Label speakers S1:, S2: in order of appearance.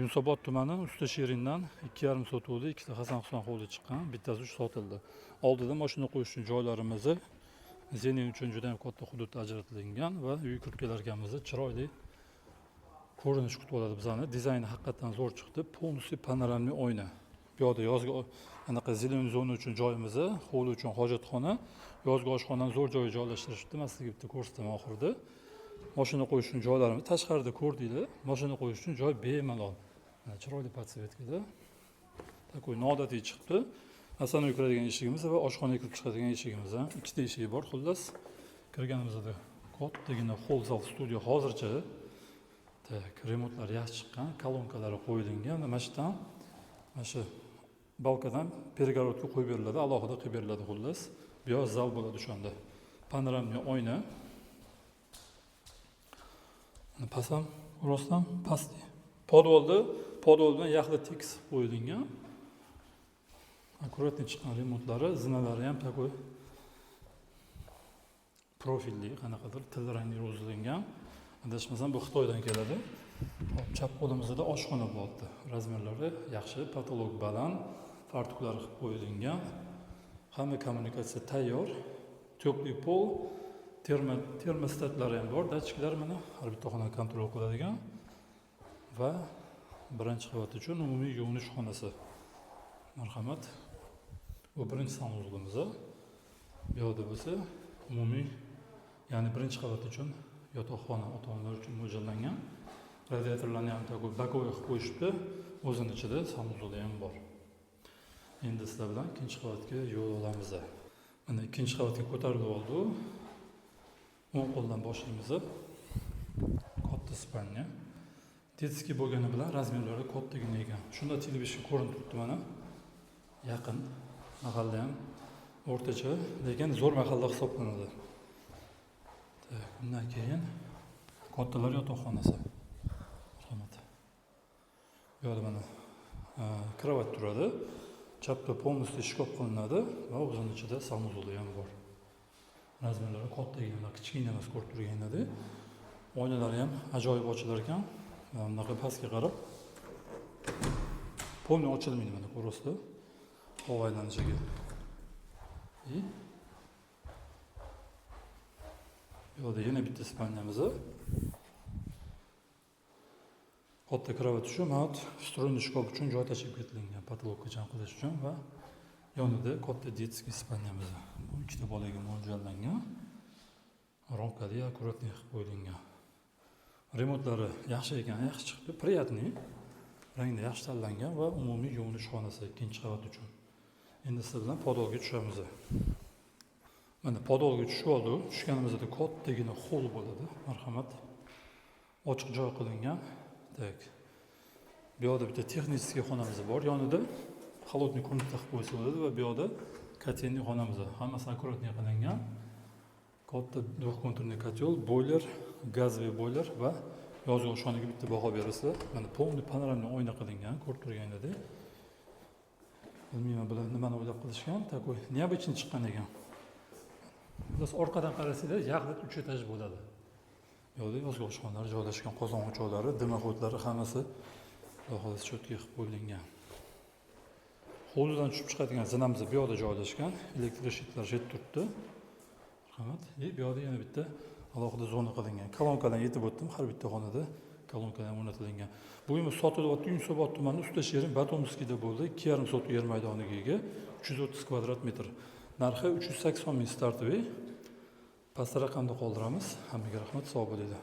S1: Yunusobod tumani Usta Shirindan 2,5 sotuvli, ikkita Hasan Husan hovli chiqqan, bittasi 3 sotildi. Oldida mashina qo'yish uchun joylarimizni zenin uchun juda ham katta hudud ajratilgan va uy kirib chiroyli ko'rinish kutib oladi bizani. Dizayni haqiqatan zo'r chiqdi. Полностью panoramli oyna. Bu yerda yozgi anaqa zelen zona uchun joyimiz, hovli uchun hojatxona, yozgi oshxonani zo'r joyga joylashtirishdi. Men sizga bitta ko'rsataman oxirida. Mashina qo'yish uchun joylarimiz tashqarida ko'rdinglar. Mashina qo'yish uchun joy bemalol. Mana chiroyli podsvetkada. Takoy noodatiy chiqdi. Hasanov kiradigan eshigimiz va oshxonaga kirib chiqadigan eshigimiz ham ikkita eshigi bor. Xullas, kirganimizda kattagina hol zal studio hozircha remontlar yaxshi chiqqan, kolonkalari qo'yilgan. Mana shu balkadan перегородка qo'yib beriladi, alohida qilib beriladi xullas. Bu yoz zal bo'ladi o'shanda. Panoramli oyna. Pasam, rostdan pastdi. Podol bilan yaxli tekis qo'yilgan. Akkuratni chiqqan remontlari, zinalari ham takoy profilli, qanaqadir til rangi rozlangan. Adashmasam bu Xitoydan keladi. Chap qo'limizda oshxona bo'ldi. Razmerlari yaxshi, patolog baland, fartuklari qilib qo'yilgan. Hamma kommunikatsiya tayyor. To'pli pol, termostatlari ham bor, datchiklar mana har bitta xonani kontrol qiladigan va birinchi qavat uchun umumiy yuvinish xonasi. Marhamat. Bu birinchi sanuzulimiz. Bu yerda bo'lsa umumiy, ya'ni birinchi qavat uchun yotoqxona ota-onalar uchun mo'ljallangan. Radiatorlarni ham takoy bakovoy qilib qo'yishibdi. O'zining ichida sanuzuli ham bor. Endi sizlar bilan ikkinchi qavatga yo'l olamiz. Mana ikkinchi qavatga ko'tarilib oldi. O'ng qo'ldan boshlaymiz. Katta spalnya. Detskiy bo'lgani bilan razmerlari kattagina ekan. Shunda televizor ko'rinib turibdi mana. Yaqin mahalla ham o'rtacha, lekin zo'r mahalla hisoblanadi. Bundan keyin kattalar yotoqxonasi. Rahmat. Bu yerda mana kravat turadi. Chapda полностью shkop qilinadi va o'zining ichida sanuzuli ham bor. Razmerlari kattagina, kichkina emas ko'rib turganingizda. Oynalari ham ajoyib ochilar ekan. Bunaqa pastga qarab polni ochilmaydi mana ko'rasizlar. Havo aylanishiga. Bu yerda yana bitta spalnyamiz. Katta kravat uchun, mat, strunni shkop uchun joy tashib ketilgan, patologga jam qilish uchun va yonida katta detskiy spalnyamiz. Bu ikkita bolaga mo'ljallangan. Romkali akkuratni qilib qo'yilgan. Remontlari yaxshi ekan, yaxshi chiqdi, приятный. Rangda yaxshi tanlangan va umumiy yuvinish xonasi ikkinchi qavat uchun. Endi siz bilan podolga tushamiz. Mana podolga tushib oldi. Tushganimizda kattagina hol bo'ladi. Marhamat. Ochiq joy qilingan. Tak. Bu yerda bitta texnik xonamiz bor. Yonida холодный комната qilib qo'ysa bo'ladi va bu yerda kotelniy xonamiz. Hammasi akkuratni qilingan. Katta двухконтурный котел, boiler, gazli boiler va yozgi oshxonaga bitta baho bersizlar. Mana полный panoramli oyna qilingan, ko'rib turganingizda. Bilmayman bular nimani o'ylab qilishgan, takoy neobычный chiqqan ekan. Biz orqadan qarasanglar, yaxlit 3 etaj bo'ladi. Bu yerda yozgi oshxonalar joylashgan, qozon o'choqlari, dimoxodlari hammasi xolos cho'tga qilib qo'yilgan. Hovlidan tushib chiqadigan zinamiz bu yerda joylashgan, elektr shitlar jet turibdi. Rahmat. Bu yerda yana bitta alohida zona qilingan. Kolonkadan yetib o'tdim, har bitta xonada kolonkalar o'rnatilgan. Bu uyimiz sotilyapti Yunusobod tumani Usta Shirin Batomskiyda bo'ldi. 2,5 sotix yer maydoniga ega, 330 kvadrat metr. Narxi 380 ming startoviy. Pastda raqamda qoldiramiz. Hammaga rahmat, sog' bo'linglar.